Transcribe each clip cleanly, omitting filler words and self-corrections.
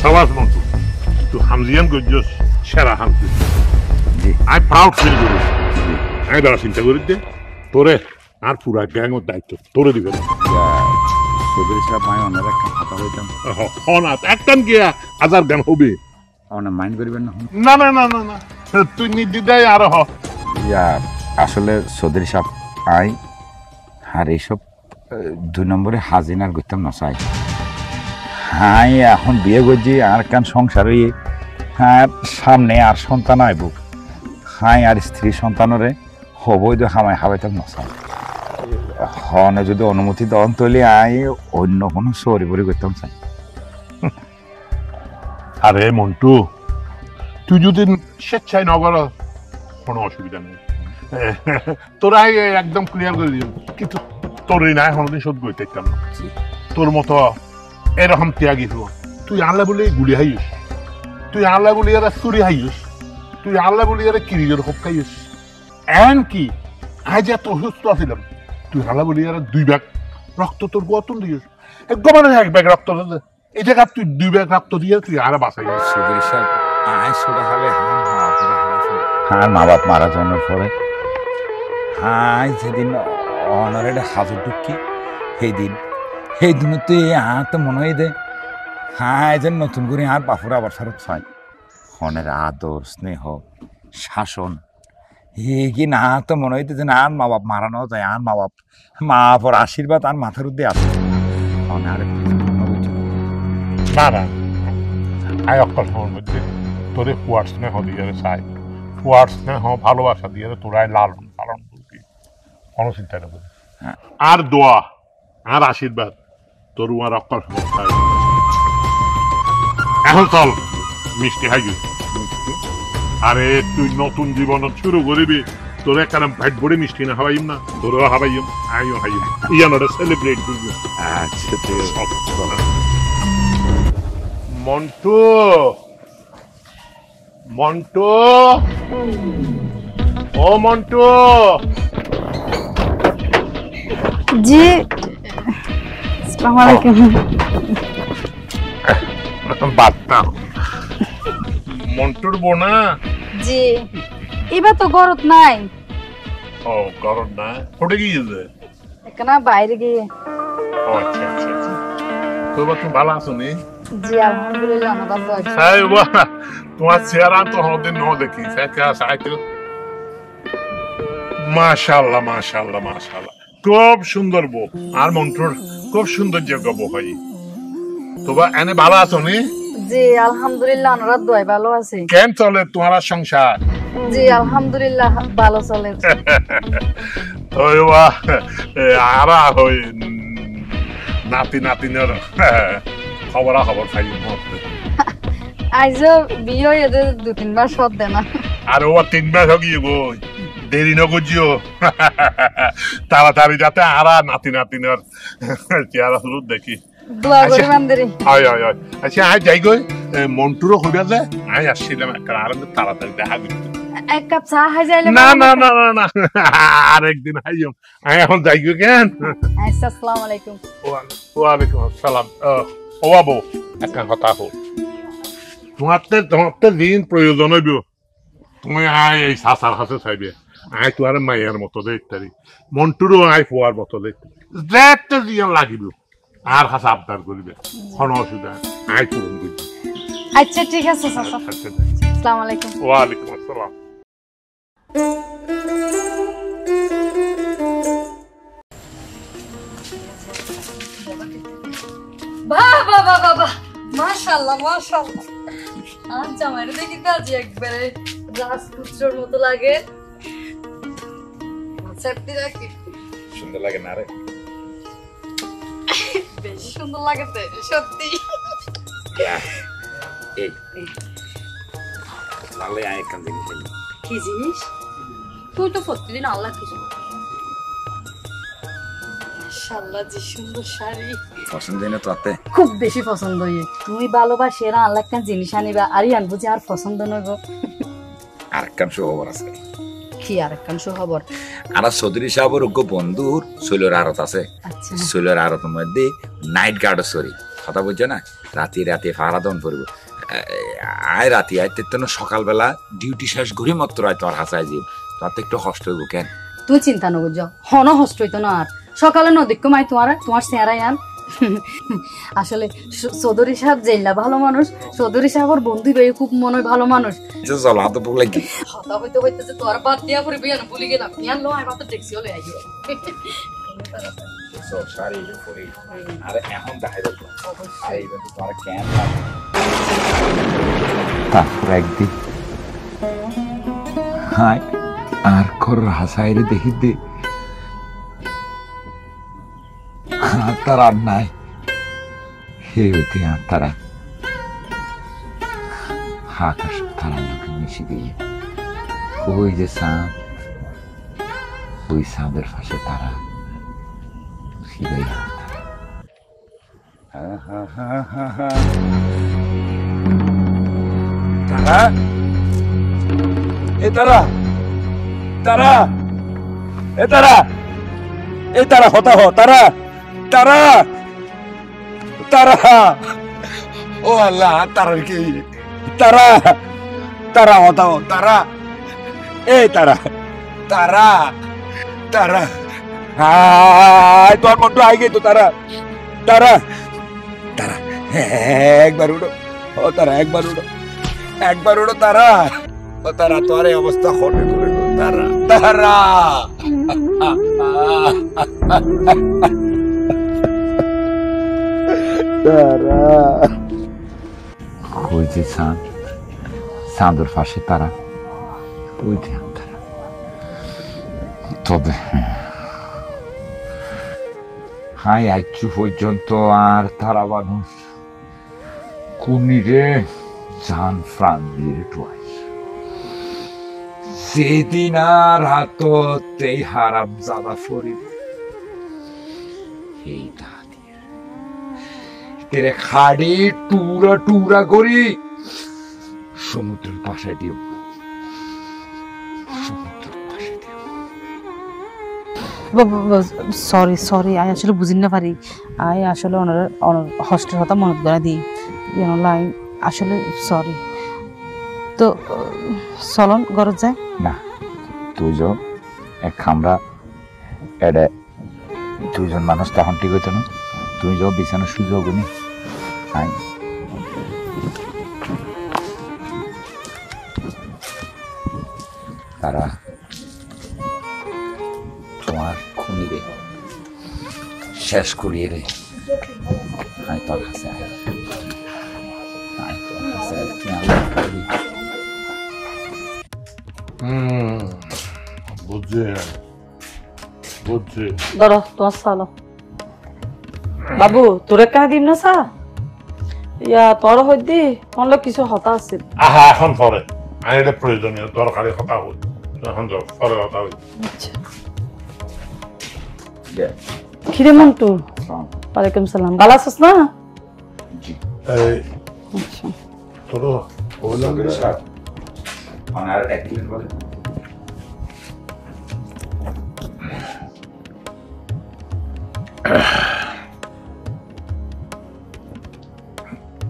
সাবাস মন্টু তুই হামজিয়ান গজ্জস সেরা হামজি জি আই প্রাউড ফিল করি আমি দ্বারা চিন্তা করি দে তোরে আর পুরা গ্যাংয়ের দায়িত্ব তোরে দিবে চৌধুরী সাহেব আমি অনেক একটা কথা বলতাম না একটান গিয়া হাজার গান হবে অনেক মাইন্ড করবেন না না না না না না তুই নির্দিদায় আরো হ আসলে চৌধুরী সাহেব আই আর এইসব 2 নম্বরে হাজিনার করতাম না চাই হ্যাঁ এখন বিয়ে করছি আর কান সংসার হয়ে হ্যাঁ সামনে আর সন্তান আইব হ্যাঁ আর স্ত্রী সন্তানরে অবৈধ হামাই হাবাইতাম না চাই হনে যদি অনুমতি দেন তাহলে আই অন্য কোনো সরি বরি করতাম চাই আরে মন্টু তুই যদি স্বেচ্ছায় নগর কোনো অসুবিধা নেই তোরা একদম ক্লিয়ার করে দিও কিন্তু তোর না কোনোদিন শোধ বই দেখতাম না তোর মতো এরকম ত্যাগী তুই আল্লাহ বলে গুলি হাইস তুই আল্লাহ বলি এরা চুরি হাইস তুই আল্লাহ বলি এরা কিরিজের হোক খাইস এন কি আজ এত অসুস্থ আছিলাম তুই আল্লাহ বলি এরা 2 ব্যাগ রক্ত তোর গতন দিস একদম 1 ব্যাগ রক্ত এই জায়গা তুই 2 ব্যাগ রক্ত দিয়ে তুই আর বাঁচাই চৌধুরী সাহেব আয় ছোটা খালে হ্যাঁ মা বাপ মারা যাওয়ার পরে হ্যাঁ যেদিন অনারের হাজর ঢুকি সেই দিন তুই তো মনে হয় দে হ্যাঁ যেন নতুন করে আর বাপুর আবার ফেরত চাই হনের আদর স্নেহ শাসন কি না তো মনে হইতে যে আর মা বাপ মারানো যায় আর মা বাপর আশীর্বাদ আর মাথার উদ্দে আছে আর না না আই অক্কল সময়ের মধ্যে তোরে ফুয়ার স্নেহ দিয়ে চাই ফুয়ার স্নেহ ভালোবাসা দিয়ে তোরাই লালন পালন করবি কোনো চিন্তা নেই আর দোয়া আর আশীর্বাদ তোর আর অক্কল সময় চাই এখন চল মিষ্টি খাইবি আরে তুই নতুন জীবন শুরু করবি তোর একটা ভাইট ভরে মিষ্টি না হাবাইম না তোরও হাবাইম আইও হাইম ইয়ানোটা সেলিব্রেট করবি আচ্ছা ঠিক আছে মন্টু মন্টু ও মন্টু জি আসসালামু আলাইকুম বাচ্চা মন্টুর বোনা জি এবার তো গরত নাই ও গরম না কোটে গিয়েছে এখানে বাইরে গিয়ে ও আচ্ছা আচ্ছা আচ্ছা তো তুমি ভালো আছো নি জি আলহামদুলিল্লাহ আমরা ভালো আছি হ্যাঁ বাহ তোমার চেহারা তো হদিন ন দেখি ফেকা সাইকেল মাশাআল্লাহ মাশাআল্লাহ মাশাআল্লাহ খুব সুন্দর বউ আর মন্টুর খুব সুন্দর জায়গা বউ হয় তোবা এনে ভালো আছো নি জি আলহামদুলিল্লাহ আমরা দোয়া ভালো আছি কেন চলে তোমার সংসার জি আলহামদুলিল্লাহ ভালো চলে ওই বাহ আরা হই নাতি নাতিনের খবর খাই আইজো বিয়ে এদের 2-3 মাস হত দে না আর ও 3 মাস হয়ে গই দেরি ন করছিও তাড়াতাড়ি যাতে আরা নাতি নাতিনের চেহারা শুরু দেখি দোয়া করি বান্দেরি আয় আয় আয় আচ্ছা আজ যাই গই মন্টুরও হইবা যায় আয় আসছিলাম একটা আর তাড়াতাড়ি দেখা দিই এক কাপ চা খাই যাইলে না না না না না আরেকদিন আইম আমি এখন যাই গো কেন আচ্ছা আসসালামু আলাইকুম ওয়ালাইকুম আসসালাম ও বাবু একটা কথা হোক তোমার দিন প্রয়োজন হইব তুমি আয় এই সাসার কাছে চাইবে আয় তো আর মায়ের মতো দেখতারি মন্টুরও আয় পোয়ার মতো দেখতারি যেতে জিয়ান লাগিব আর কাছে আবদার করিবে কোনো অসুবিধা আয় পূরণ করি আচ্ছা ঠিক আছে চাচা আসসালামু আলাইকুম ওয়ালাইকুম আসসালাম বাহ বাহ বাহ বাহ মাশাআল্লাহ মাশাআল্লাহ আজ জামাইরে দেখি কাজে একবারে রাজপুত্রের মতো লাগে সত্যি নাকি সুন্দর লাগে না রে বেশ সুন্দর লাগে তো সত্যি এই লালে আয় কান দেখি কি জিনিস তুই তো প্রতিদিন আল্লাহ কিছু মাশাআল্লাহ যে সুন্দর শাড়ি পছন্দ না তোতে খুব বেশি পছন্দ হই তুমি ভালোবাসি না আল্লাহ কান জিনিস আনিবা আরি আনবো যে আর পছন্দ নইব আর কান খবর আছে কি আর কান খবর আর চৌধুরী সাহেবের বন্ধুর সোলার আড়ত আছে আচ্ছা সোলার আড়তের মধ্যে নাইট গার্ড সরি কথা বলছো না, রাতে রাতে ফাড়া দন করবো। আয় রাতে আইতে তো সকালবেলা ডিউটি শেষ করি মাত্র আয় তোর হাসায় যাই, তোর তো একটু কষ্ট হইব কেন? তুই চিন্তা ন বুঝ, হন হস্ত হইতো না আর সকালে নদীক্য মাই তোমার চেহারাই আন। আসলে চৌধুরী সাহেব জেলা ভালো মানুষ, চৌধুরী সাহেবের বন্ধু ভাই খুব মনে হয় ভালো মানুষ। চলো হাতে বুক লাগি হতা হইতে হইতেছে তোর বাদ দিয়া পরে বিয়ান ভুলি গেলাম, ইয়ান লো আই বাত ট্যাক্সি হলে আইও। আরে এখন দেখাই দেবো কেন একদিন হাই আর খর হাসাইলে দেখি দে তার আর নাই হে হইতে আর তারা আকাশ তারা নাকি মিশে গিয়ে ওই যে চাঁদ, ওই চাঁদের পাশে তারা সিবাই তারা এ তারা তারা এ তারা এ তারা হতা হ তারা তারা তারা ও আল্লাহ তারার কি তারা তারা হতা হ তারা এ তারা তারা তারা হায় তোর মতো আই গে তো তারা তারা তারা একবার উঠো ও তারা একবার উঠো একবার উঠো তারা ও তারা তোর এই অবস্থা হবে করে তারা তারা তারা ওই যে চাঁদ, চাঁদের পাশে তারা ওই যে তারা। তবে হাই আইচু পর্যন্ত আর তারা মানুষ কুমিরে জান প্রাণ দিয়ে টুয়াই সেদিন আর হাততেই হারাম জাদা ফরিব এই তেরে খাড়ি টুরা টুরা করি সমুদ্রের পাশে দিব সরি সরি আই আসলে বুঝিন না পারি, আই আসলে ওনার হস্টের কথা মনে করে দিই লাইন আসলে সরি। তো চলন ঘরত যায় না তুই যাও এক খামরা এডে দুজন মানুষ তখন ঠিক হইতো না, তুই যাও বিছানার সুযোগ নি আই তারা তোমার খুনিরে শেষ করিয়ে রে আই তোর কাছে আই তোর কাছে বুঝছি বুঝছি ধরো তোমার চালো বাবু তোরে কাহ দিম না সা ইয়া তোর হইদি মনলে কিছু হতা আছিল। আহা এখন পরে আমি এটা প্রয়োজনীয় দরকারি কথা হই এখন যাও পরে কথা হই। কিরে মন্টু ওয়ালাইকুম সালাম, ভালো আছিস না? এই আচ্ছা তোর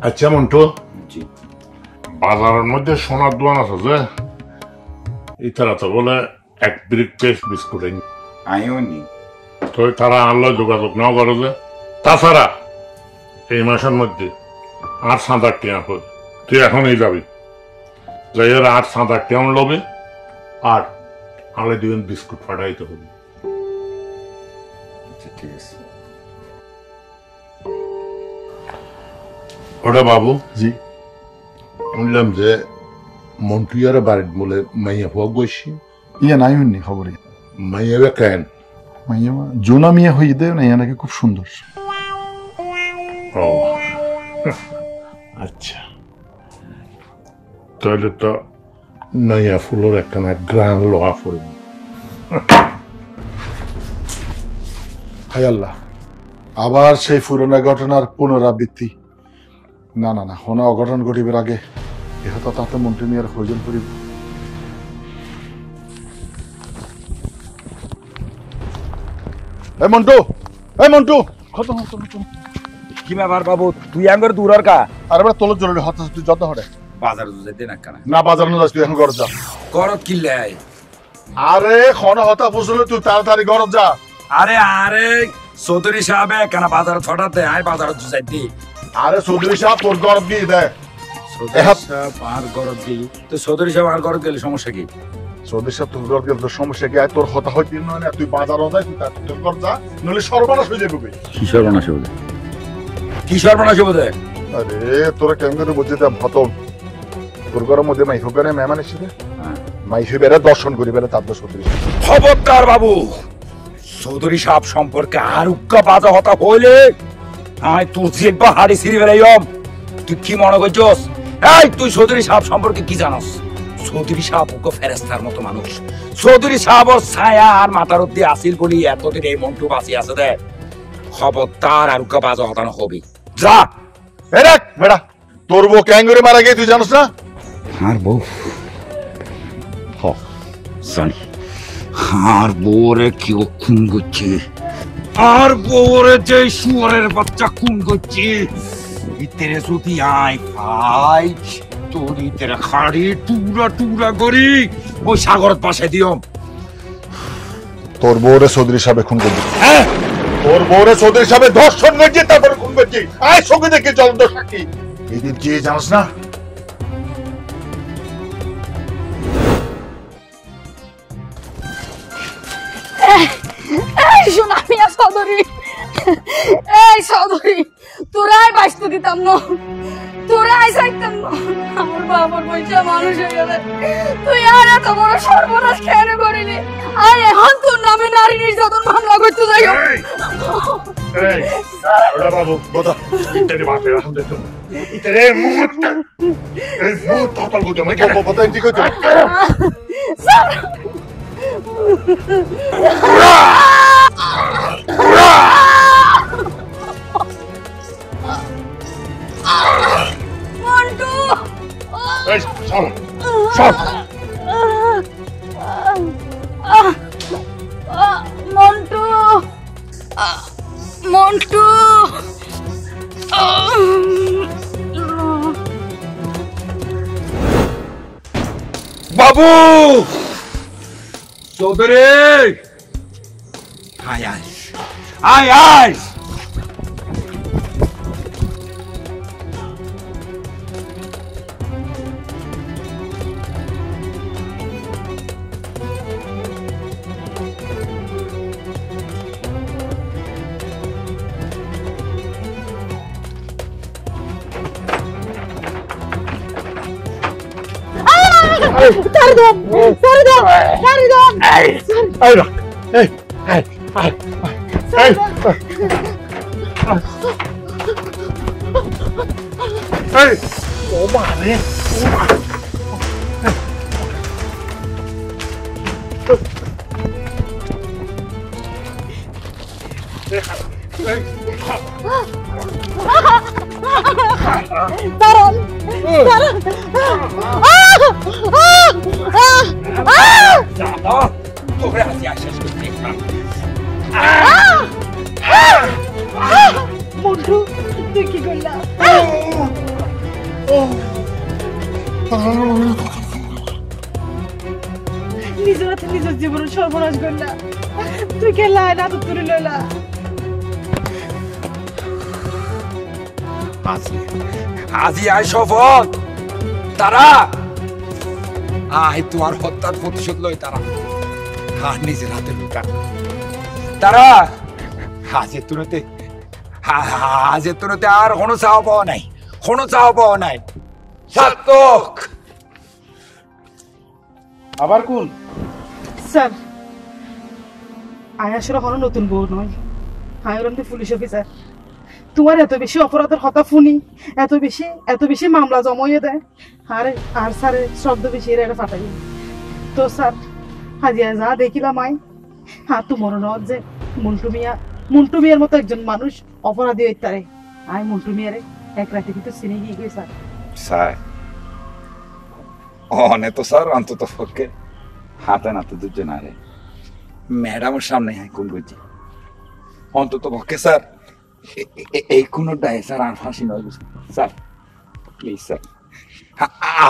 আচ্ছা মন্টু, বাজারের মধ্যে সোনার দোকান আছে যে ইতারা তো বলে এক ব্রিক পেস্ট বিস্কুট আইও নি তো তারা আনলো যোগাযোগ নাও করে যে তাছাড়া এই মাসের মধ্যে 8-7 টাকা হল তুই এখনই যাবি যাই 8-7 টাকা লবে আর আলে দিবেন বিস্কুট ফাটাইতে হবে। ঠিক আছে ওটা বাবু জি শুনলাম যে মন্টুয়ার বাড়ির বলে মাইয়া হওয়া গেছি ইয়া নাই হইনি খবরে মাইয়া কেন মাইয়া জোনা মিয়া হই দে না ইয়া নাকি খুব সুন্দর। ও আচ্ছা তাহলে তো নয়া ফুলের একখানা গ্রান লোহা পড়ে হায় আল্লাহ আবার সেই পুরোনো ঘটনার পুনরাবৃত্তি। না না না হনা অঘটন ঘটিবার আগে ইহতা তাতে মন্ত্রী মিয়ার প্রয়োজন করিব। এই মন্টু কত কি ব্যাপার বাবু তুই আঙ্গর দূর কা আরে বেটা তোর জরুরি হতাশ তুই যত হরে বাজার যেতে না কেন না বাজার না যাস তুই এখন ঘর যা করত কিল্লাই আরে খন হতা ফুসলে তুই তাড়াতাড়ি ঘর যা আরে আরে চৌধুরী সাহেব কেন বাজার ছটাতে আয় বাজার যাইতি আরে চৌধুরী সাহেব তোর ঘর দিয়ে দে চৌধুরী সাহেব আর গরত দিই তো চৌধুরী সাহেব আর গরত গেলে সমস্যা কি চৌধুরী সাহেব তোর ঘর গেলে তোর সমস্যা কি তোর হতা হইতে নয় না তুই বাজারও যাই তুই তোর ঘর যা নইলে সর্বনাশ হয়ে যাবে কি সর্বনাশ হবে কি সর্বনাশ হবে আরে তোরা কেমন করে বুঝতে দাম খতম তোর ঘরের মধ্যে মাই হোকারে মেহমান এসেছে মাই বেড়ে দর্শন করি বেড়ে তার চৌধুরী খবরদার বাবু চৌধুরী সাহেব সম্পর্কে আর উক্কা বাজা হতা হইলে আয় তোর জিব্বা হাড়ি ছিঁড়ে বেড়াইম তুই কি মনে করছস এই তুই চৌধুরী সাহেব সম্পর্কে কি জানোস চৌধুরী সাহেব উক্কা ফেরেস্তার মতো মানুষ চৌধুরী সাহেবর ছায়া আর মাথার অব্দি আসিল বলি এতদিন এই মন্টু বাঁচি আছে দে খবরদার আর উক্কা বাজা হতানো হবে যা এরাক বেড়া তোর বউ ক্যাঙ্গুরে মারা গিয়ে তুই জানোস না আর বউ জানি আর বউরে কি খুন করছে আর বউরে যে শুয়ারের বাচ্চা খুন করছে ইতেরে যদি আয় ভাই তোর ইতেরে খাড়ি টুকরা টুকরা করি ওই সাগরের পাশে দিও তোর বউরে চৌধুরী সাহেব খুন করবি হ্যাঁ তোর বউরে চৌধুরী সাহেব ধর্ষণ করছে তারপরে খুন করছি আয় সঙ্গে দেখে জ্বলন্ত সাক্ষী এদিন যে জানোস না এই শোনা মিয়া চৌধুরী, এই চৌধুরী তোরাই বাঁচতে দিতাম না, তোরাই চাইতাম না আমার বাবার পয়সা মানুষ হয়ে গেলে তুই আর এত বড় সর্বনাশ কেন করিলি? আর এখন তোর নামে নারী নির্যাতন মামলা করতে যাই। বাবু কথা ইত্যাদি বাপে রাখুন দেখো ইত্যাদি মুখ এই মুখ ততল গুজো মানে কথা ঠিক হইতো মন্টু এই সর সর মন্টু মন্টু বাবু চৌধুরী আয় আয় আয় আয় তোরে হাসি আশ্বাস করতে মন্টু তুই কি করলা? নিজের হাতে নিজের জীবন সর্বনাশ করলা, তুই খেলা না তো তুলে লইলা। আজি আয় শপথ তারা আয় তোমার হত্যার প্রতিশোধ লই তারা আর নিজের হাতে লুকা তারা হাজে তুরতে আর কোনো চাওয়া পাওয়া নাই, কোনো চাওয়া পাওয়া নাই। সার্থক আবার কোন স্যার আয় আসলে কোনো নতুন বউ নয়, আয় ওরমতে পুলিশ অফিসার। তোমার এত বেশি অপরাধের হতা শুনি এত বেশি মামলা জমাইয়ে দেয় আর স্যারের শব্দ বেশি এরা ফাটাই। তো স্যার হাজিয়া যা দেখিলাম আয় হ্যাঁ তো মনে নয় যে মন্টু মিয়ার মতো একজন মানুষ অপরাধী হইতে পারে। আয় মন্টু মিয়ারে এক রাতে কিন্তু চিনে গিয়ে গিয়ে স্যার স্যার অনে তো স্যার অন্তত পক্ষে হাতে নাতে দুজন আরে ম্যাডামের সামনে হ্যাঁ কোন বুঝি অন্তত পক্ষে স্যার এই কোনোটাই স্যার আর ফাঁসি নয় স্যার, প্লিজ স্যার।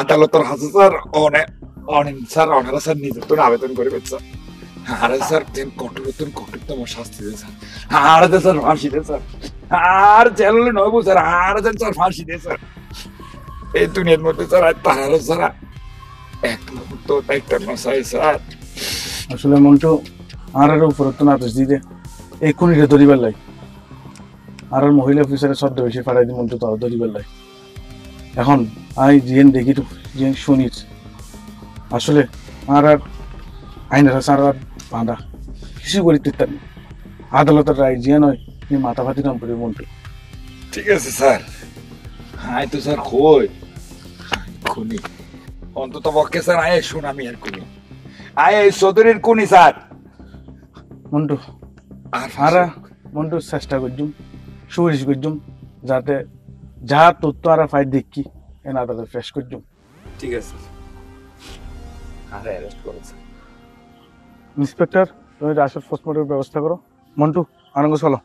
আদালতের হাতে স্যার অনেক অনেক স্যার ওনারা স্যার নির্যাতন আবেদন করবেন স্যার। আরে স্যার যেন কঠোরতম শাস্তি দেয় স্যার। আর স্যার ফাঁসি দেয় স্যার। আর জেলে নব স্যার, আর যেন স্যার ফাঁসি দেয় স্যার। এই দুনিয়ার মধ্যে স্যার আর তারারও স্যার এক মুহূর্ত একটা মশাই স্যার। আসলে মন্টু আর উপর তো আদেশ দিতে এক্ষুনি ধরিবার লাই আর মহিলা অফিসারের শব্দ বেশি ফাড়াই দি মন্টু তারা ধরিবার লাই। এখন আমি জিয়েন দেখি তো জিয়েন শুনিস আসলে আর আইনের স্যার আর বাঁধা কিছু করিতে তার আদালতের রায় জিয়া নয় মাথা ফাতি নাম করি মন্টু। ঠিক আছে স্যার, হাই তো স্যার কই খুনি অন্তত পক্ষে স্যার আয় শুনামি আর খুনি আয় চৌধুরীর খুনি স্যার। মন্টু আর মন্টু চেষ্টা করছুম সুপারিশ করছুম যাতে যা তথ্য আর ফাইট দেখি এ না তাদের ফ্রেশ করছুম। ঠিক আছে আরে অ্যারেস্ট করো স্যার। ইন্সপেক্টর তুমি আসল পোস্টমর্টমের ব্যবস্থা করো। মন্টু আনন্দ চলো।